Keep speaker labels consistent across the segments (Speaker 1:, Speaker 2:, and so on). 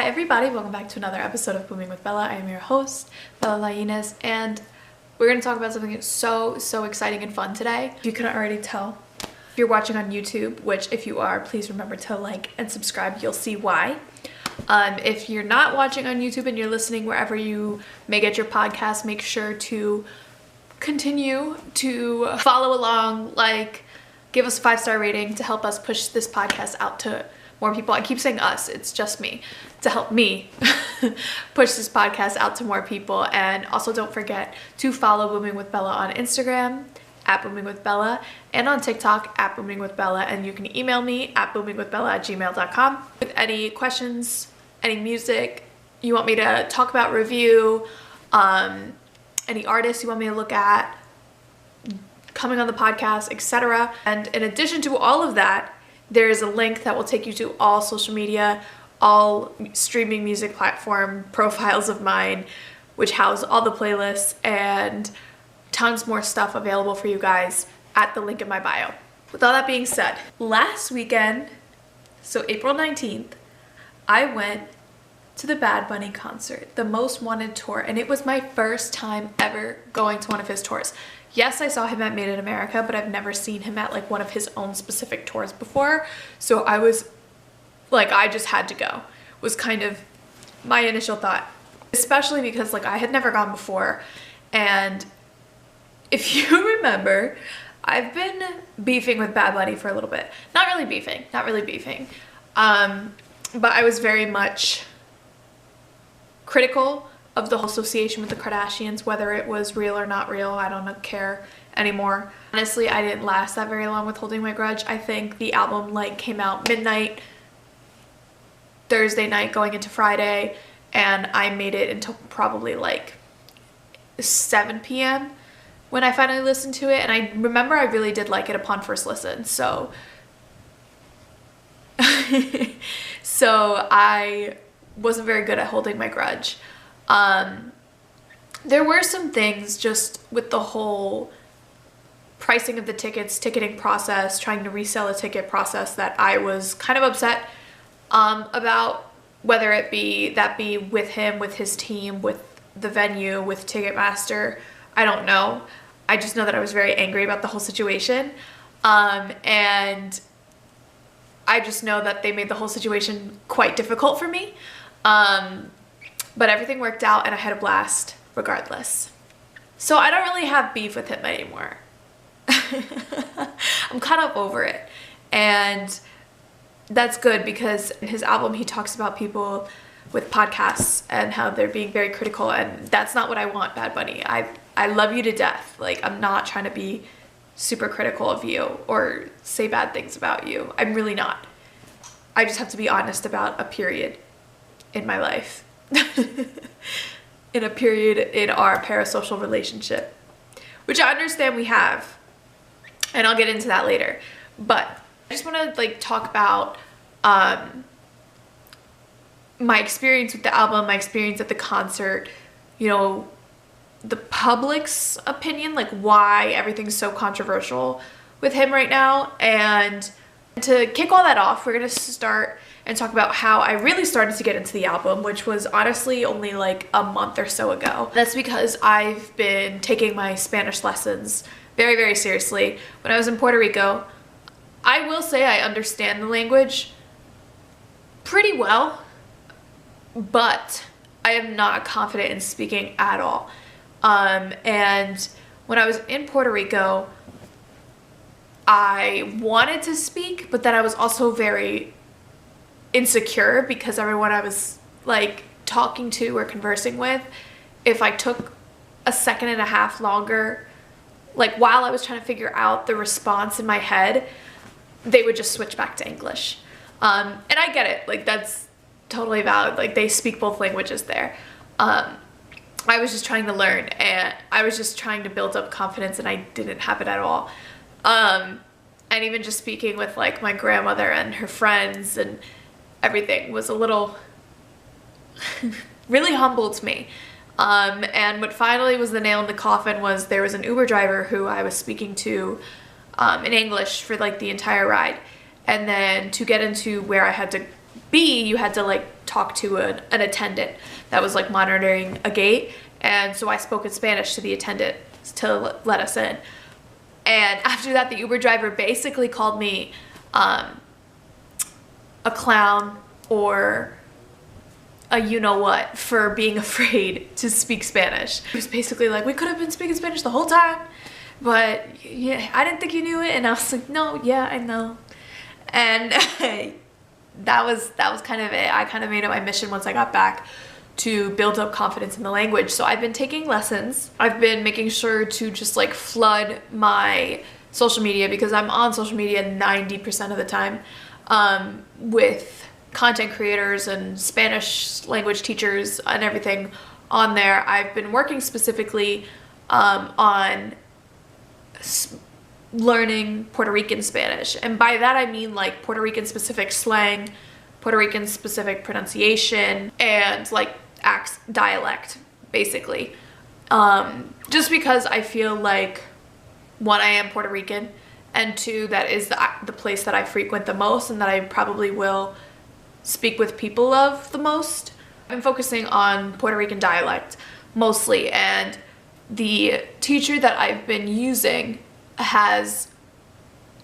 Speaker 1: Hi everybody, welcome back to another episode of Booming with Bella. I am your host, bellalainez, and we're going to talk about something so exciting and fun today. If you couldn't already tell, if you're watching on YouTube, which if you are, please remember to like and subscribe, you'll see why. If you're not watching on YouTube and you're listening wherever you may get your podcast, make sure to continue to follow along, give us a 5-star rating to help us push this podcast out to more people. I keep saying us, it's just me, to help me push this podcast out to more people. And also don't forget to follow Booming with Bella on Instagram at boominwithbella and on TikTok at boomingwithbella, and you can email me at boomingwithbella@gmail.com with any questions, any music you want me to talk about, review, any artists you want me to look at coming on the podcast, etc. And in addition to all of that, there is a link that will take you to all social media, all streaming music platform profiles of mine, which house all the playlists and tons more stuff available for you guys at the link in my bio. With all that being said, last weekend, so April 19th, I went to the Bad Bunny concert, the Most Wanted tour, and it was my first time ever going to one of his tours. Yes, I saw him at Made in America, but I've never seen him at one of his own specific tours before. So I was I just had to go, was kind of my initial thought, especially because I had never gone before. And if you remember, I've been beefing with Bad Bunny for a little bit. Not really beefing. But I was very much critical of the whole association with the Kardashians, whether it was real or not real. I don't care anymore. Honestly, I didn't last that very long with holding my grudge. I think the album came out midnight Thursday night going into Friday, and I made it until probably 7 p.m. when I finally listened to it. And I remember I really did like it upon first listen, so so I wasn't very good at holding my grudge. There were some things just with the whole pricing of the tickets, ticketing process, trying to resell a ticket process that I was kind of upset about, whether it be with him, with his team, with the venue, with Ticketmaster. I don't know. I just know that I was very angry about the whole situation. And I just know that they made the whole situation quite difficult for me. But everything worked out and I had a blast regardless. So I don't really have beef with him anymore. I'm kind of over it. And that's good, because in his album he talks about people with podcasts and how they're being very critical, and that's not what I want, Bad Bunny. I love you to death. I'm not trying to be super critical of you or say bad things about you. I'm really not. I just have to be honest about a period in my life. In a period in our parasocial relationship, which I understand we have, and I'll get into that later. But I just want to talk about my experience with the album, my experience at the concert, the public's opinion, why everything's so controversial with him right now. And to kick all that off, we're gonna start and talk about how I really started to get into the album, which was honestly only a month or so ago. That's because I've been taking my Spanish lessons very seriously. When I was in Puerto Rico, I will say I understand the language pretty well, but I am not confident in speaking at all. And when I was in Puerto Rico, I wanted to speak, but then I was also very insecure because everyone I was talking to or conversing with, if I took a second and a half longer, while I was trying to figure out the response in my head, they would just switch back to English. And I get it, that's totally valid. They speak both languages there. I was just trying to learn, and I was just trying to build up confidence, and I didn't have it at all. And even just speaking with my grandmother and her friends and everything was a little really humbled me. And what finally was the nail in the coffin was there was an Uber driver who I was speaking to in English for the entire ride. And then to get into where I had to B, you had to like talk to an attendant that was like monitoring a gate. And so I spoke in Spanish to the attendant to let us in. And after that, the Uber driver basically called me a clown or a you-know-what for being afraid to speak Spanish. It was basically like, we could have been speaking Spanish the whole time, but yeah, I didn't think you knew it. And I was like, no, yeah, I know. And that was kind of it. I kind of made it my mission once I got back to build up confidence in the language. So I've been taking lessons. I've been making sure to just like flood my social media, because I'm on social media 90% of the time with content creators and Spanish language teachers and everything on there. I've been working specifically on learning Puerto Rican Spanish. And by that I mean like Puerto Rican specific slang, Puerto Rican specific pronunciation, and like dialect, basically. Just because I feel like, one, I am Puerto Rican, and two, that is the place that I frequent the most and that I probably will speak with people of the most. I've been focusing on Puerto Rican dialect mostly, and the teacher that I've been using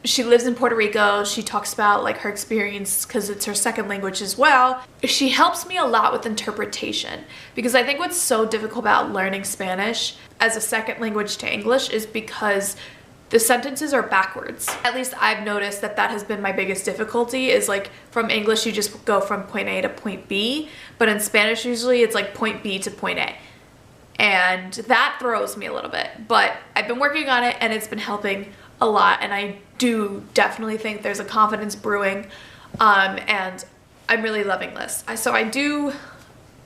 Speaker 1: she lives in Puerto Rico. She talks about like her experience because it's her second language as well. She helps me a lot with interpretation, because I think what's so difficult about learning Spanish as a second language to English is because the sentences are backwards. At least I've noticed that has been my biggest difficulty, is like from English you just go from point A to point B, but in Spanish usually it's like point B to point A. And that throws me a little bit, but I've been working on it and it's been helping a lot, and I do definitely think there's a confidence brewing, and I'm really loving this. So I do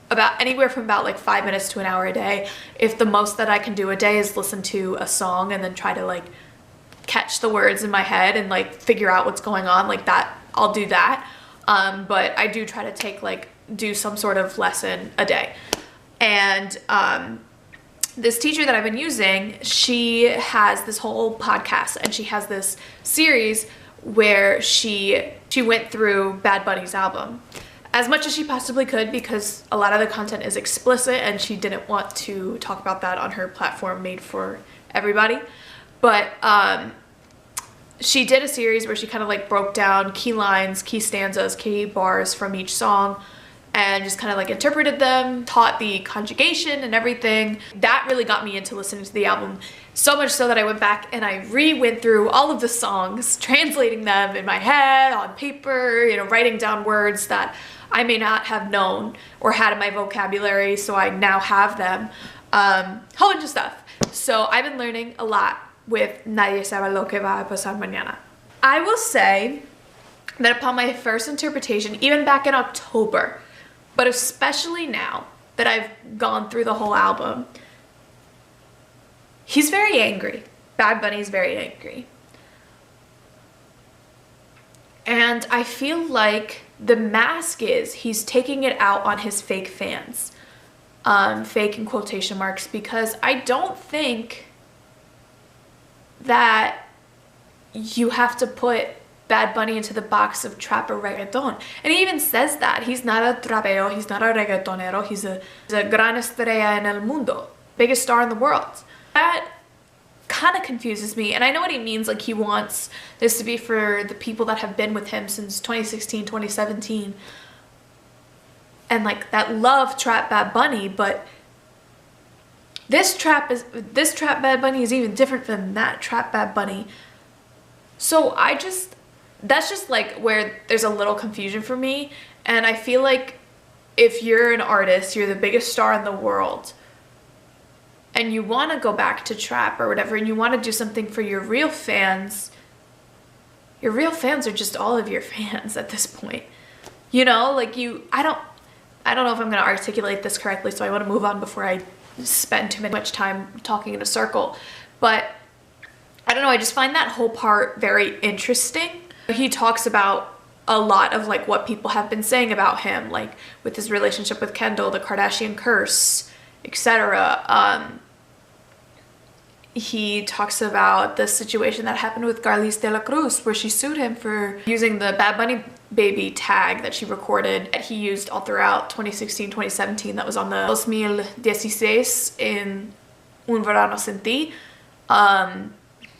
Speaker 1: about anywhere from about like 5 minutes to an hour a day. If the most that I can do a day is listen to a song and then try to like catch the words in my head and like figure out what's going on, like that, I'll do that. But I do try to do some sort of lesson a day. And this teacher that I've been using, she has this whole podcast, and she has this series where she went through Bad Bunny's album as much as she possibly could, because a lot of the content is explicit and she didn't want to talk about that on her platform made for everybody. But she did a series where she kind of like broke down key lines, key stanzas, key bars from each song, and just kind of like interpreted them, taught the conjugation and everything. That really got me into listening to the album, so much so that I went back and I went through all of the songs, translating them in my head, on paper, writing down words that I may not have known or had in my vocabulary, so I now have them. Whole bunch of stuff. So I've been learning a lot with Nadie, Sabe lo que va a pasar mañana. I will say that upon my first interpretation, even back in October, but especially now that I've gone through the whole album, he's very angry. Bad Bunny's very angry. And I feel like the mask is he's taking it out on his fake fans. Fake in quotation marks, because I don't think that you have to put Bad Bunny into the box of trap or reggaeton. And he even says that. He's not a trapero, he's not a reggaetonero, he's a gran estrella en el mundo. Biggest star in the world. That kind of confuses me, and I know what he means. Like, he wants this to be for the people that have been with him since 2016, 2017. And like that love trap Bad Bunny, but this trap Bad Bunny is even different than that trap Bad Bunny. So that's just like where there's a little confusion for me. And I feel like if you're an artist, you're the biggest star in the world, and you want to go back to trap or whatever, and you want to do something for your real fans are just all of your fans at this point. Like I don't know if I'm going to articulate this correctly, so I want to move on before I spend too much time talking in a circle. But I don't know, I just find that whole part very interesting. He talks about a lot of like what people have been saying about him, like with his relationship with Kendall, the Kardashian curse, etc. He talks about the situation that happened with Carlis de la Cruz, where she sued him for using the Bad Bunny baby tag that she recorded that he used all throughout 2016, 2017, that was on the 2016 in Un Verano Sin Ti.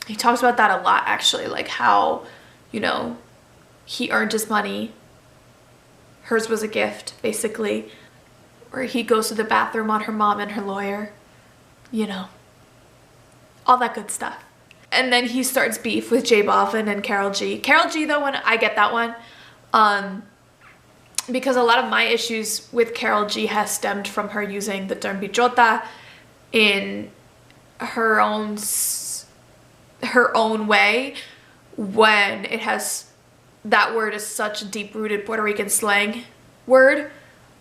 Speaker 1: He talks about that a lot, actually, like how, you know, he earned his money. Hers was a gift, basically. Or he goes to the bathroom on her mom and her lawyer. You know, all that good stuff. And then he starts beef with J Balvin and Karol G. Karol G, though, when I get that one, because a lot of my issues with Karol G has stemmed from her using the term bichota in her own way, when it has, that word is such a deep-rooted Puerto Rican slang word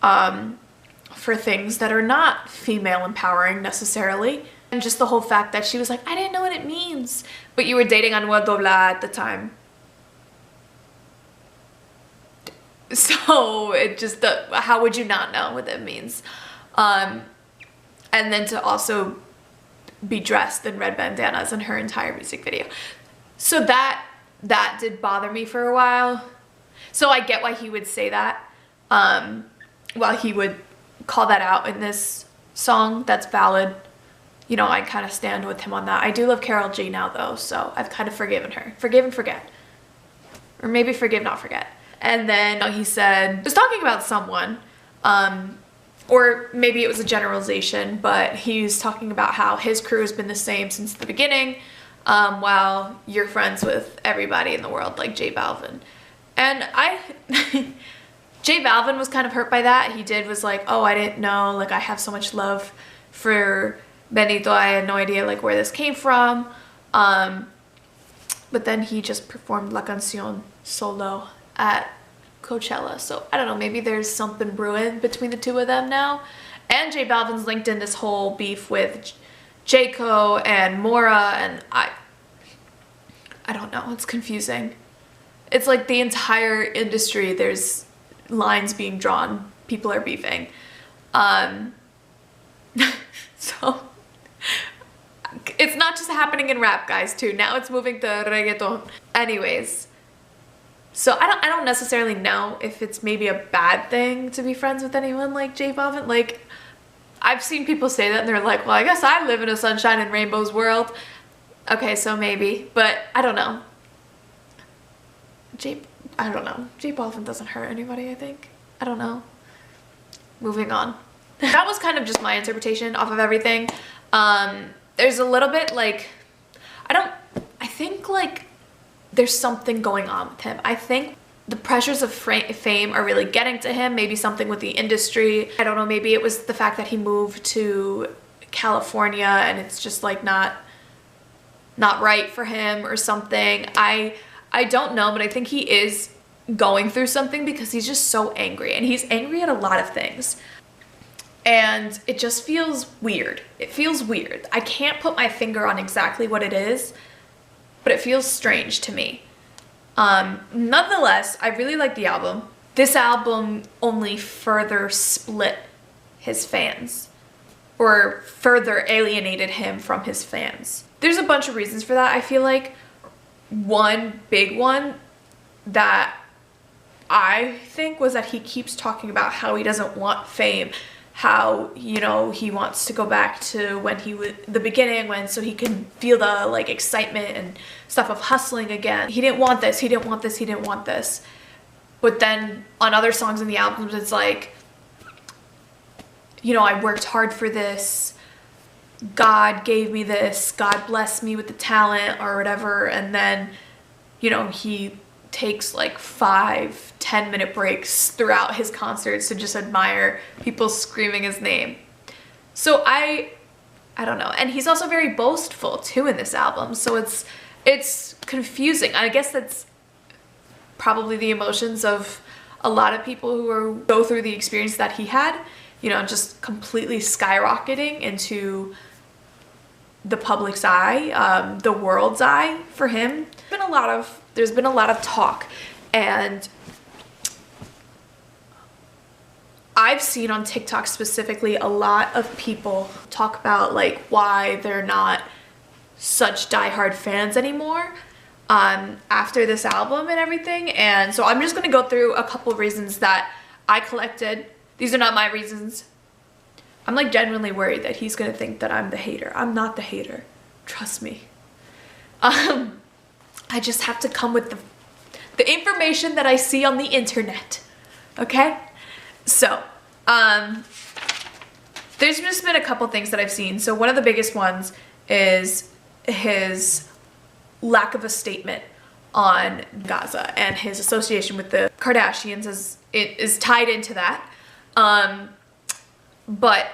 Speaker 1: for things that are not female empowering necessarily. And just the whole fact that she was like, I didn't know what it means. But you were dating Anuel AA at the time. So it just, how would you not know what that means? And then to also be dressed in red bandanas in her entire music video. So that did bother me for a while. So I get why he would say that. While he would call that out in this song, that's valid. You know, I kind of stand with him on that. I do love Karol G now, though, so I've kind of forgiven her. Forgive and forget. Or maybe forgive, not forget. And then he said, was talking about someone, or maybe it was a generalization, but he was talking about how his crew has been the same since the beginning, while you're friends with everybody in the world, like J Balvin. And J Balvin was kind of hurt by that. He was like, oh, I didn't know, like, I have so much love for Benito, I had no idea, like, where this came from. But then he just performed La Canción solo at Coachella. So I don't know, maybe there's something brewing between the two of them now. And J Balvin's linked in this whole beef with Jayco and Mora, and I don't know, it's confusing. It's like the entire industry, there's lines being drawn, people are beefing. So it's not just happening in rap, guys, too. Now it's moving to reggaeton. Anyways, so I don't necessarily know if it's maybe a bad thing to be friends with anyone like J Balvin. Like, I've seen people say that and they're like, well, I guess I live in a sunshine and rainbows world. Okay, so maybe, but I don't know. I don't know. J Balvin doesn't hurt anybody, I think. I don't know. Moving on. That was kind of just my interpretation off of everything. There's a little bit like, I think like there's something going on with him. I think the pressures of fame are really getting to him. Maybe something with the industry. I don't know, maybe it was the fact that he moved to California and it's just like not right for him or something. I don't know, but I think he is going through something because he's just so angry, and he's angry at a lot of things. And it just feels weird. It feels weird. I can't put my finger on exactly what it is, but it feels strange to me. Nonetheless, I really like the album. This album only further split his fans, or further alienated him from his fans. There's a bunch of reasons for that. I feel like one big one that I think was that he keeps talking about how he doesn't want fame, how, you know, he wants to go back to when he was the beginning, so he can feel the like excitement and stuff of hustling again. He didn't want this, he didn't want this, he didn't want this. But then on other songs in the albums, it's like, you know, I worked hard for this, God gave me this, God blessed me with the talent or whatever. And then, you know, he takes like 5-10 minute breaks throughout his concerts to just admire people screaming his name. So I don't know. And he's also very boastful too in this album. So it's confusing. I guess that's probably the emotions of a lot of people who go through the experience that he had, you know, just completely skyrocketing into the public's eye, the world's eye for him. There's been a lot of talk, and I've seen on TikTok specifically a lot of people talk about like why they're not such diehard fans anymore. after this album and everything. And so I'm just gonna go through a couple reasons that I collected. These are not my reasons. I'm like genuinely worried that he's gonna think that I'm the hater. I'm not the hater, trust me. I just have to come with the information that I see on the internet, okay? So, there's just been a couple things that I've seen. So one of the biggest ones is his lack of a statement on Gaza, and his association with the Kardashians is tied into that. But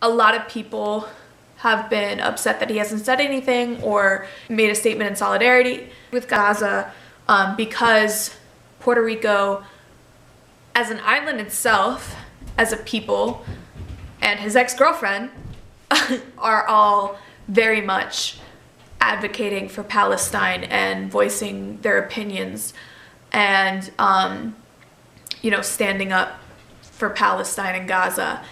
Speaker 1: a lot of people have been upset that he hasn't said anything or made a statement in solidarity with Gaza, because Puerto Rico as an island itself, as a people, and his ex-girlfriend are all very much advocating for Palestine and voicing their opinions and, you know, standing up for Palestine and Gaza.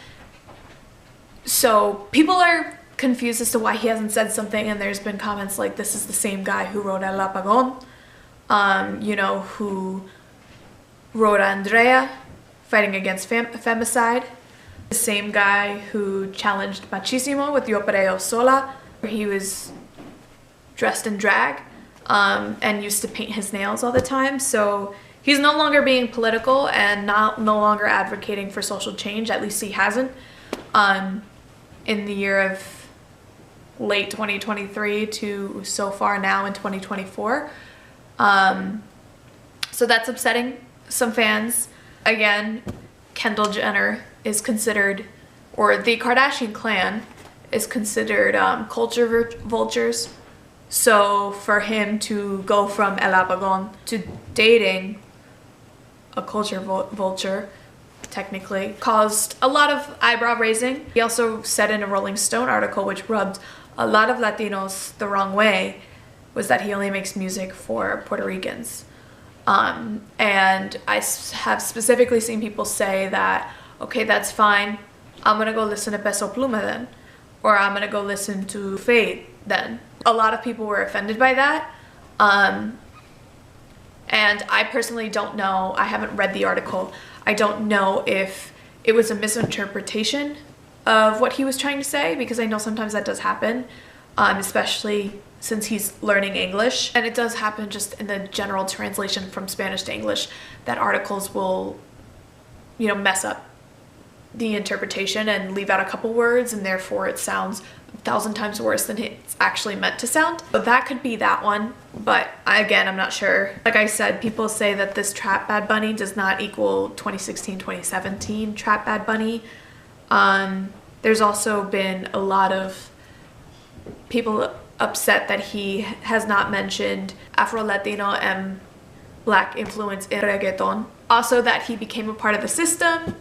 Speaker 1: So people are confused as to why he hasn't said something, and there's been comments like, this is the same guy who wrote El Apagón, you know, who wrote Andrea, fighting against femicide. The same guy who challenged Machismo with Yo Perreo Sola, where he was dressed in drag and used to paint his nails all the time. So he's no longer being political and no longer advocating for social change, at least he hasn't, in the year of late 2023 to so far now in 2024. So that's upsetting some fans. Again, Kendall Jenner is considered, or the Kardashian clan is considered culture vultures. So for him to go from El Apagón to dating a culture vulture, technically, caused a lot of eyebrow raising. He also said in a Rolling Stone article, which rubbed a lot of Latinos the wrong way, was that he only makes music for Puerto Ricans. And I have specifically seen people say that, okay, that's fine, I'm gonna go listen to Peso Pluma then, or I'm gonna go listen to Fade then. A lot of people were offended by that. And I personally don't know, I haven't read the article, I don't know if it was a misinterpretation of what he was trying to say, because I know sometimes that does happen, especially since he's learning English. And it does happen just in the general translation from Spanish to English, that articles will, you know, mess up the interpretation and leave out a couple words, and therefore it sounds 1,000 times worse than it's actually meant to sound. So that could be that one, but again, I'm not sure. Like I said, people say that this trap Bad Bunny does not equal 2016, 2017 trap Bad Bunny. There's also been a lot of people upset that he has not mentioned Afro-Latino and Black influence in reggaeton. Also that he became a part of the system,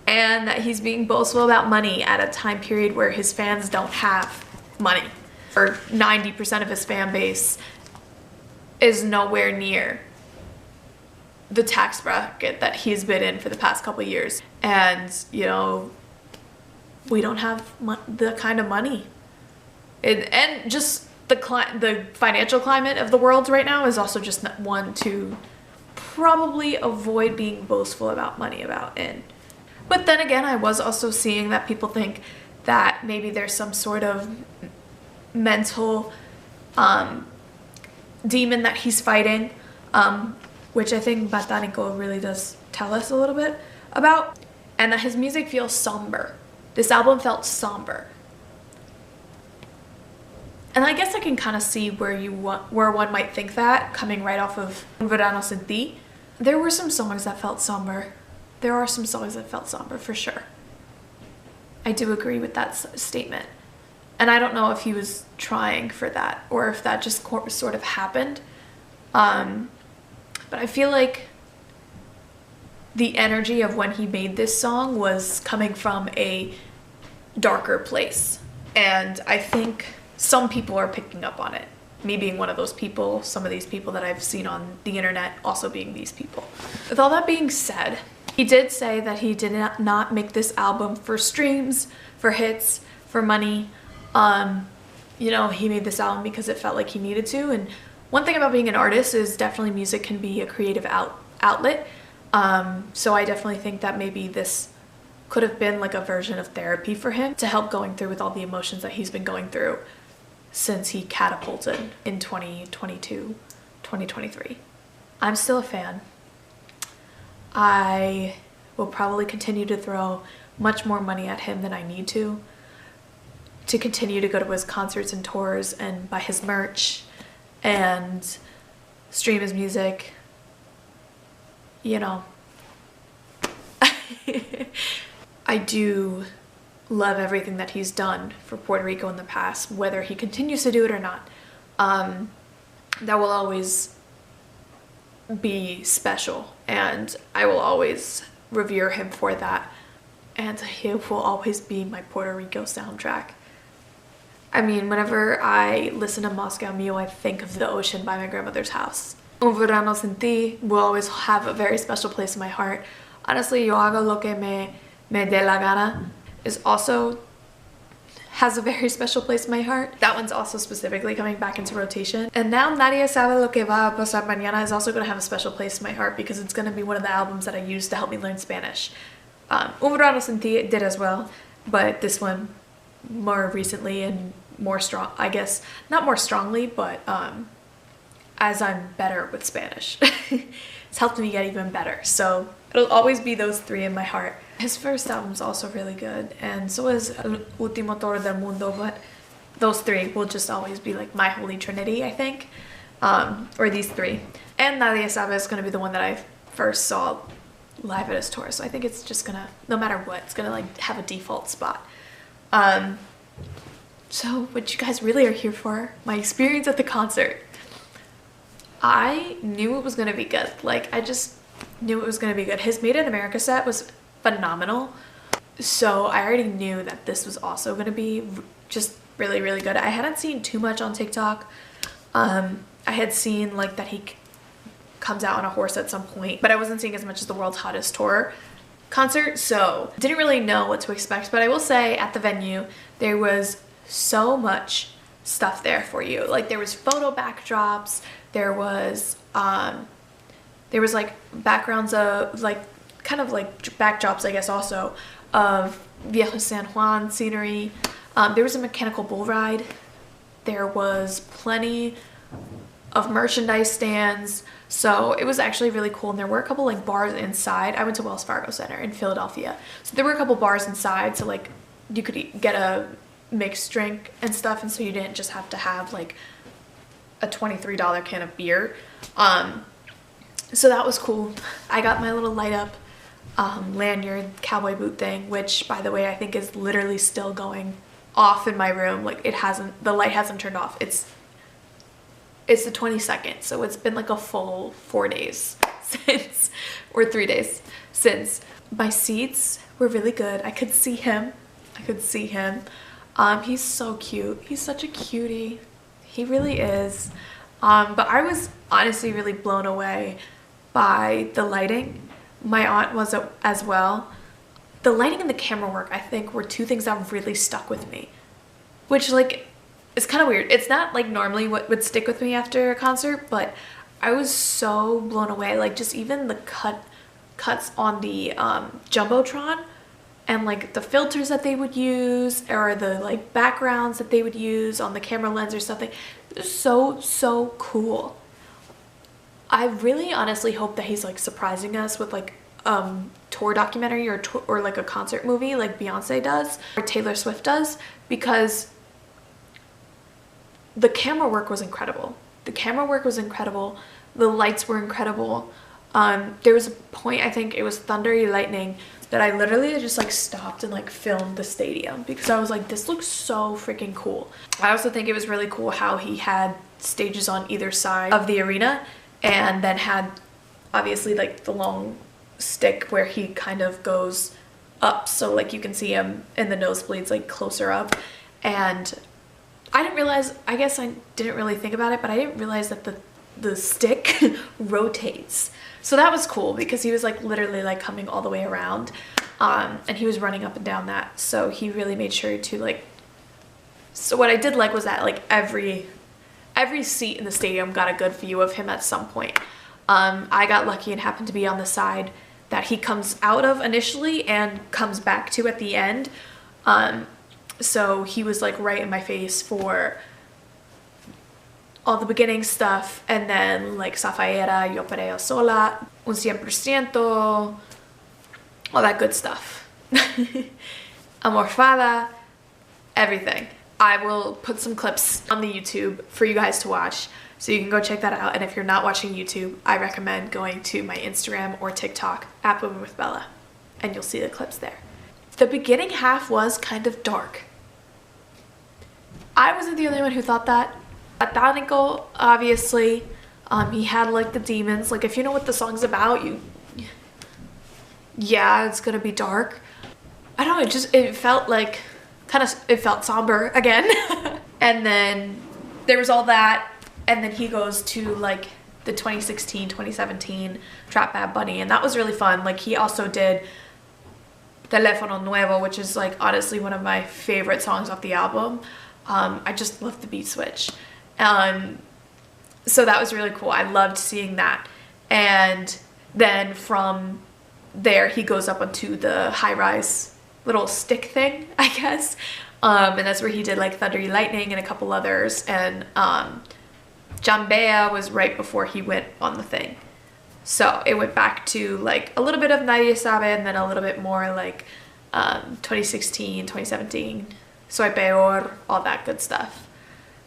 Speaker 1: and that he's being boastful about money at a time period where his fans don't have money. Or 90% of his fan base is nowhere near the tax bracket that he's been in for the past couple of years. And, you know, we don't have the kind of money. And just the financial climate of the world right now is also just one to probably avoid being boastful about money about in. But then again, I was also seeing that people think that maybe there's some sort of mental demon that he's fighting, which I think Botanico really does tell us a little bit about, and that his music feels somber. This album felt somber. And I guess I can kind of see where one might think that, coming right off of Un Verano Sin Ti. There were some songs that felt somber. There are some songs that felt somber, for sure. I do agree with that statement. And I don't know if he was trying for that, or if that just sort of happened. But I feel like the energy of when he made this song was coming from a darker place. And I think some people are picking up on it. Me being one of those people, some of these people that I've seen on the internet also being these people. With all that being said, he did say that he did not make this album for streams, for hits, for money. You know, he made this album because it felt like he needed to. And One thing about being an artist is definitely music can be a creative outlet. So I definitely think that maybe this could have been like a version of therapy for him to help going through with all the emotions that he's been going through since he catapulted in 2022, 2023. I'm still a fan. I will probably continue to throw much more money at him than I need to continue to go to his concerts and tours and buy his merch and stream his music, you know. I do love everything that he's done for Puerto Rico in the past, whether he continues to do it or not. That will always be special, and I will always revere him for that, and he will always be my Puerto Rico soundtrack. I mean, whenever I listen to Moscow Mule, I think of the ocean by my grandmother's house. Un verano sin ti will always have a very special place in my heart. Honestly, Yo hago lo que me dé la gana is also has a very special place in my heart. That one's also specifically coming back into rotation. And now Nadie, Sabe lo que va a pasar mañana is also going to have a special place in my heart because it's going to be one of the albums that I used to help me learn Spanish. Un verano sin ti did as well, but this one more recently and more strong, I guess, not more strongly, but as I'm better with Spanish. It's helped me get even better. So it'll always be those three in my heart. His first album's also really good, and so is El Último Toro del Mundo, but those three will just always be like my holy trinity, I think. Or these three. And Nadie Sabe is going to be the one that I first saw live at his tour, so I think it's just gonna, no matter what, it's gonna like have a default spot. So what you guys really are here for, my experience at the concert. I knew it was gonna be good. Like, I just knew it was gonna be good. His Made in America set was phenomenal, so I already knew that this was also gonna be just really, really good. I hadn't seen too much on TikTok. I had seen like that he comes out on a horse at some point, but I wasn't seeing as much as the World's Hottest Tour concert, so didn't really know what to expect. But I will say at the venue there was so much stuff there for you. Like, there was photo backdrops, there was like backgrounds of like kind of like backdrops, I guess, also of Viejo San Juan scenery. There was a mechanical bull ride, there was plenty of merchandise stands, so it was actually really cool. And there were a couple like bars inside. I went to Wells Fargo Center in Philadelphia, so there were a couple bars inside, so like you could get a mixed drink and stuff, and so you didn't just have to have like a $23 can of beer. So that was cool. I got my little light up lanyard cowboy boot thing, which by the way I think is literally still going off in my room. Like, the light hasn't turned off. It's the 22nd, so it's been like a full 4 days since, or 3 days since. My seats were really good. I could see him. He's so cute. He's such a cutie. He really is. But I was honestly really blown away by the lighting. My aunt was as well. The lighting and the camera work, I think, were two things that really stuck with me, which like it's kind of weird. It's not like normally what would stick with me after a concert, but I was so blown away. Like, just even the cuts on the Jumbotron, and like the filters that they would use, or the like backgrounds that they would use on the camera lens or something. It was so cool. I really honestly hope that he's like surprising us with like tour documentary or like a concert movie like Beyonce does or Taylor Swift does, because the camera work was incredible. The lights were incredible. There was a point, I think it was Thunder and Lightning, that I literally just like stopped and like filmed the stadium because I was like, this looks so freaking cool. I also think it was really cool how he had stages on either side of the arena, and then had obviously like the long stick where he kind of goes up, so like you can see him in the nosebleeds like closer up. And I didn't realize, I guess I didn't really think about it, but I didn't realize that the stick rotates. So that was cool because he was like literally like coming all the way around, and he was running up and down that. So he really made sure to like, so what I did like was that like every every seat in the stadium got a good view of him at some point. I got lucky and happened to be on the side that he comes out of initially and comes back to at the end. So he was like right in my face for all the beginning stuff, and then like Zafaera, Yo Pereo Sola, Un 100%, all that good stuff. Amorfada, everything. I will put some clips on the YouTube for you guys to watch, so you can go check that out. And if you're not watching YouTube, I recommend going to my Instagram or TikTok at boominwithbella, and you'll see the clips there. The beginning half was kind of dark. I wasn't the only one who thought that. Satánico, obviously, he had like the demons. Like, if you know what the song's about, yeah, it's gonna be dark. I don't know, it felt like, it felt somber again. And then there was all that, and then he goes to like the 2016, 2017 Trap Bad Bunny, and that was really fun. Like, he also did Teléfono Nuevo, which is like honestly one of my favorite songs off the album. I just love the beat switch. So that was really cool. I loved seeing that. And then from there, he goes up onto the high-rise little stick thing, I guess. And that's where he did like Thunder y Lightning and a couple others. And Jambea was right before he went on the thing. So it went back to like a little bit of Nadie, Sabe, and then a little bit more like 2016, 2017, Soy Peor, all that good stuff.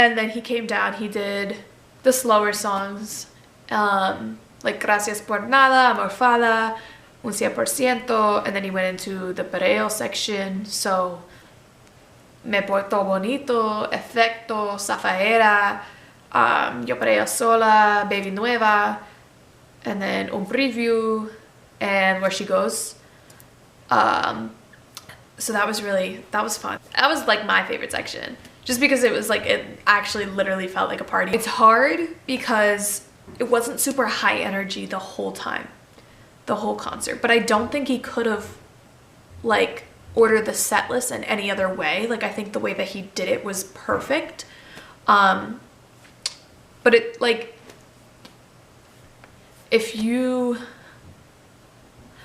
Speaker 1: And then he came down, he did the slower songs, like Gracias por Nada, Amorfada, Un 100%, and then he went into the perreo section, so Me Porto Bonito, Efecto, Zafaera, Yo Pereo Sola, Baby Nueva, and then Un Preview, and Where She Goes. So that was fun. That was like my favorite section, just because it was like, it actually literally felt like a party. It's hard because it wasn't super high energy the whole time, the whole concert, but I don't think he could have like ordered the set list in any other way. Like, I think the way that he did it was perfect. But it, like, if you,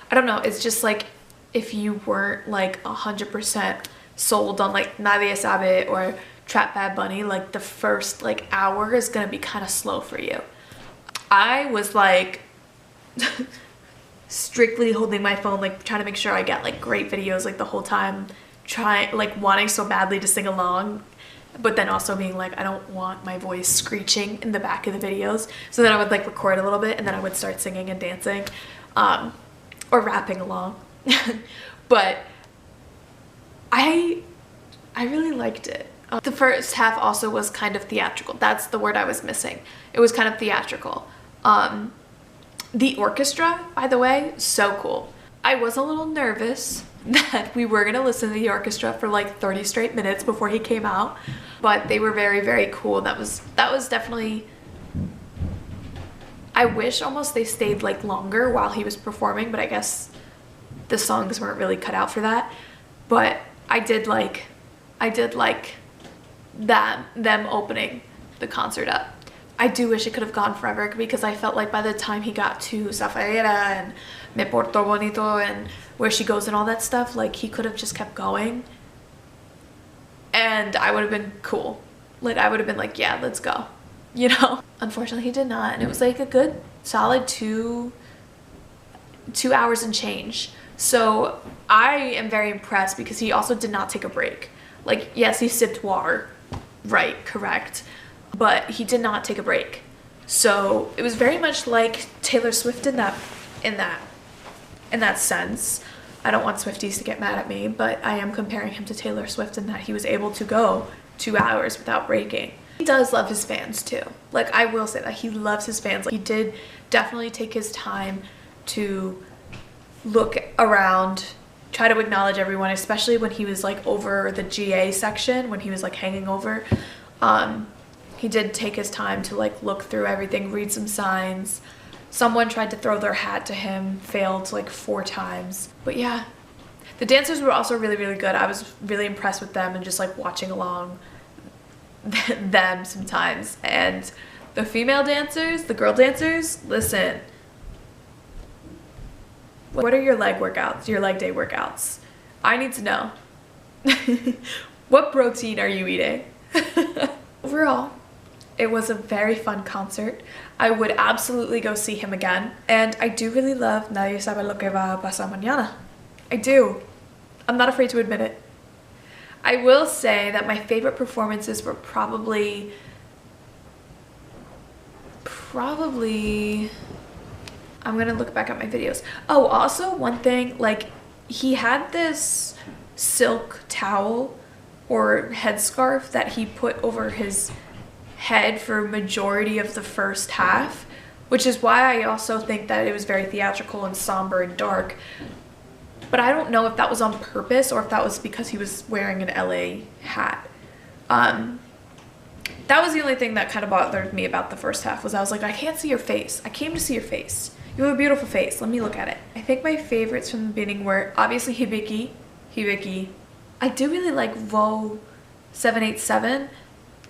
Speaker 1: I don't know, it's just like, if you weren't like 100% sold on like Nadie Sabe or Trap Bad Bunny, like the first like hour is gonna be kind of slow for you. I was like strictly holding my phone, like trying to make sure I get like great videos like the whole time, wanting so badly to sing along, but then also being like, I don't want my voice screeching in the back of the videos. So then I would like record a little bit, and then I would start singing and dancing, or rapping along. But I really liked it. The first half also was kind of theatrical. That's the word I was missing. It was kind of theatrical. The orchestra, by the way, so cool. I was a little nervous that we were gonna listen to the orchestra for like 30 straight minutes before he came out, but they were very, very cool. That was definitely, I wish almost they stayed like longer while he was performing, but I guess the songs weren't really cut out for that. But I did like that, them opening the concert up. I do wish it could have gone forever, because I felt like by the time he got to Zafaera and Me Porto Bonito and Where She Goes and all that stuff, like he could have just kept going, and I would have been cool. Like, I would have been like, yeah, let's go, you know? Unfortunately, he did not, and it was like a good solid 2 hours and change. So I am very impressed, because he also did not take a break. Like, yes, he sipped water, right, correct, but he did not take a break. So it was very much like Taylor Swift in that sense. I don't want Swifties to get mad at me, but I am comparing him to Taylor Swift in that he was able to go 2 hours without breaking. He does love his fans too. Like, I will say that he loves his fans. Like, he did definitely take his time to look around, try to acknowledge everyone, especially when he was like over the GA section, when he was like hanging over. He did take his time to like look through everything, read some signs. Someone tried to throw their hat to him, failed like 4 times. But yeah, the dancers were also really, really good. I was really impressed with them, and just like watching along. them sometimes. And the female dancers, the girl dancers, listen. What are your leg workouts, your leg day workouts? I need to know. What protein are you eating? Overall, it was a very fun concert. I would absolutely go see him again. And I do really love Nadie, Sabe lo que va a pasar mañana. I do. I'm not afraid to admit it. I will say that my favorite performances were probably, I'm gonna look back at my videos. Oh, also one thing, like he had this silk towel or headscarf that he put over his head for majority of the first half, which is why I also think that it was very theatrical and somber and dark. But I don't know if that was on purpose or if that was because he was wearing an LA hat. That was the only thing that kind of bothered me about the first half, was I was like, I can't see your face. I came to see your face. You have a beautiful face. Let me look at it. I think my favorites from the beginning were obviously Hibiki. I do really like Vo 787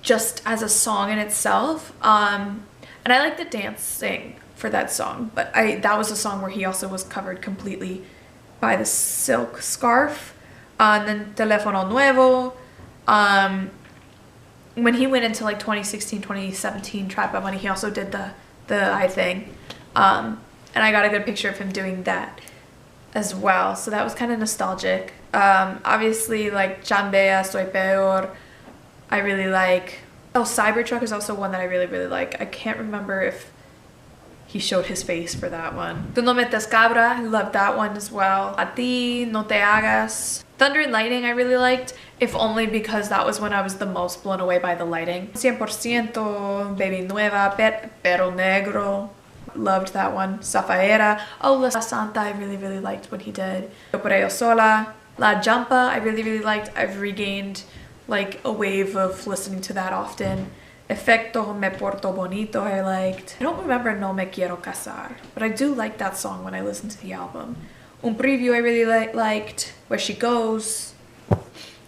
Speaker 1: just as a song in itself. And I like the dancing for that song, but that was a song where he also was covered completely by the silk scarf. And then Telefono Nuevo. When he went into like 2016, 2017 Trap Money, he also did the eye thing. And I got a good picture of him doing that as well. So that was kind of nostalgic. Obviously like Chambea, Soy Peor, I really like. Oh, Cybertruck is also one that I really, really like. I can't remember if he showed his face for that one. Tu no metes cabra, I loved that one as well. A ti, no te hagas. Thunder and Lightning I really liked, if only because that was when I was the most blown away by the lighting. 100%, Baby Nueva, Pero Negro. Loved that one. Zafaera. Oh, La Santa I really, really liked what he did. Yo por ello sola. La Jampa I really, really liked. I've regained like a wave of listening to that often. Efecto Me Porto Bonito I liked. I don't remember No Me Quiero Casar, but I do like that song when I listen to the album. Un Preview I really liked. Where She Goes.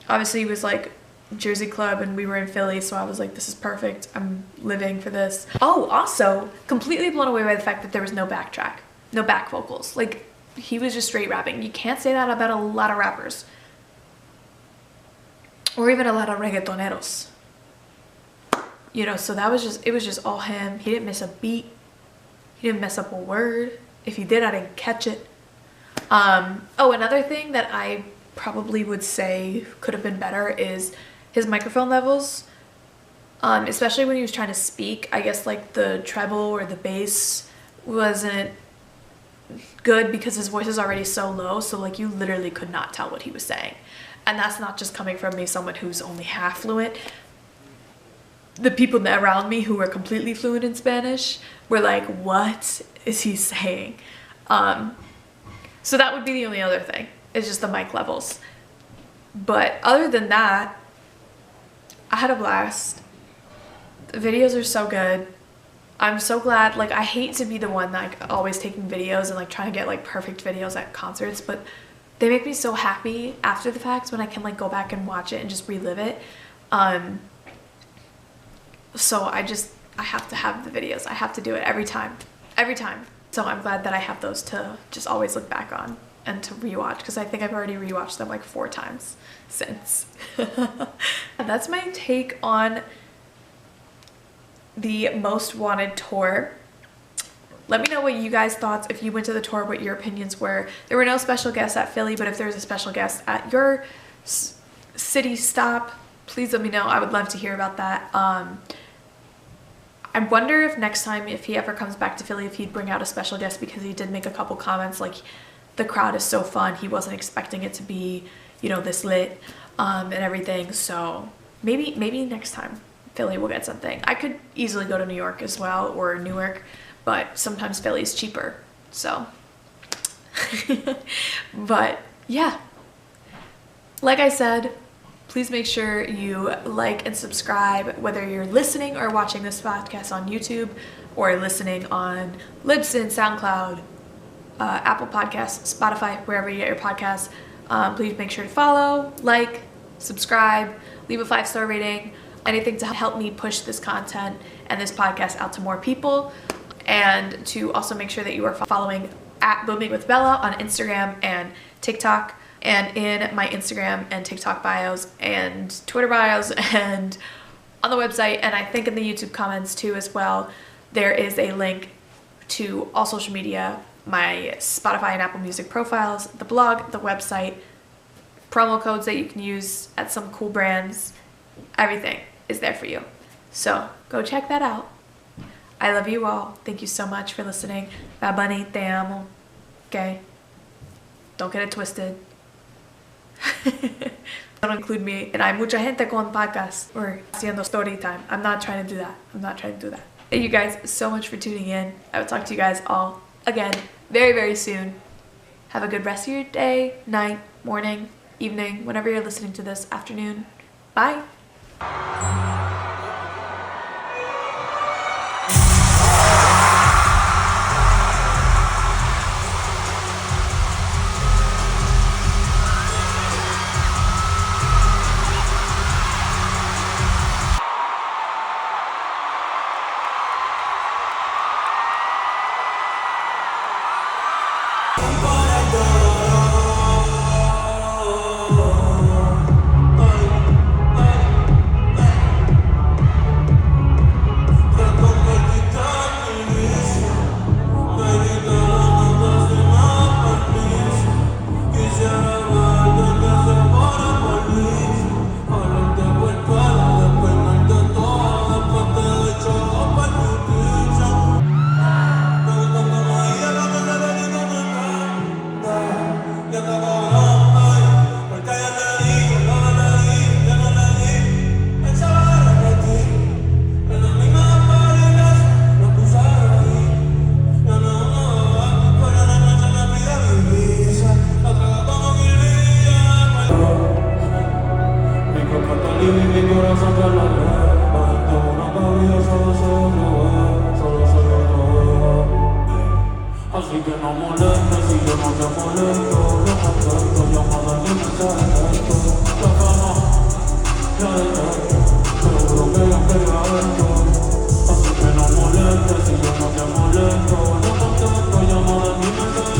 Speaker 1: Obviously it was like Jersey Club and we were in Philly, so I was like, this is perfect. I'm living for this. Oh, also completely blown away by the fact that there was no backtrack, no back vocals. Like he was just straight rapping. You can't say that about a lot of rappers. Or even a lot of reggaetoneros. You know, so that was just, it was just all him. He didn't miss a beat. He didn't mess up a word. If he did, I didn't catch it. Oh, another thing that I probably would say could have been better is his microphone levels. Especially when he was trying to speak. I guess like the treble or the bass wasn't good because his voice is already so low, so like you literally could not tell what he was saying. And that's not just coming from me, someone who's only half fluent. The people around me who were completely fluent in Spanish were like, what is he saying? So that would be the only other thing, is just the mic levels. But other than that, I had a blast. The videos are so good. I'm so glad, like I hate to be the one like always taking videos and like trying to get like perfect videos at concerts, but they make me so happy after the fact when I can like go back and watch it and just relive it. So I have to have the videos. I have to do it every time. So I'm glad that I have those to just always look back on and to rewatch, because I think I've already rewatched them like 4 times since. That's my take on the Most Wanted tour. Let me know what you guys thought. If you went to the tour, what your opinions were. There were no special guests at Philly, but if there's a special guest at your city stop, please let me know. I would love to hear about that. I wonder if next time, if he ever comes back to Philly, if he'd bring out a special guest, because he did make a couple comments like the crowd is so fun. He wasn't expecting it to be, you know, this lit and everything. So maybe next time Philly will get something. I could easily go to New York as well, or Newark, but sometimes Philly's cheaper. So, but yeah, like I said, please make sure you like and subscribe, whether you're listening or watching this podcast on YouTube or listening on Libsyn, SoundCloud, Apple Podcasts, Spotify, wherever you get your podcasts. Please make sure to follow, like, subscribe, leave a 5-star rating. anything to help me push this content and this podcast out to more people, and to also make sure that you are following at Boomin with Bella on Instagram and TikTok. And in my Instagram and TikTok bios and Twitter bios and on the website, and I think in the YouTube comments too as well, there is a link to all social media, my Spotify and Apple Music profiles, the blog, the website, promo codes that you can use at some cool brands. Everything is there for you. So go check that out. I love you all. Thank you so much for listening. Badbunny, te amo. Okay? Don't get it twisted. Don't include me. And hay mucha gente con podcast or haciendo story time. I'm not trying to do that. Thank you guys so much for tuning in. I will talk to you guys all again very, very soon. Have a good rest of your day, night, morning, evening, whenever you're listening to this, afternoon. Bye.
Speaker 2: Así que no molestes si yo no te molesto. Lo contesto, llamada ni mensaje. La cama, ya detesto. Seguro que yo quería esto. Así que no molestes si yo no te molesto. Lo contesto, llamada ni mensaje.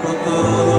Speaker 3: Doctor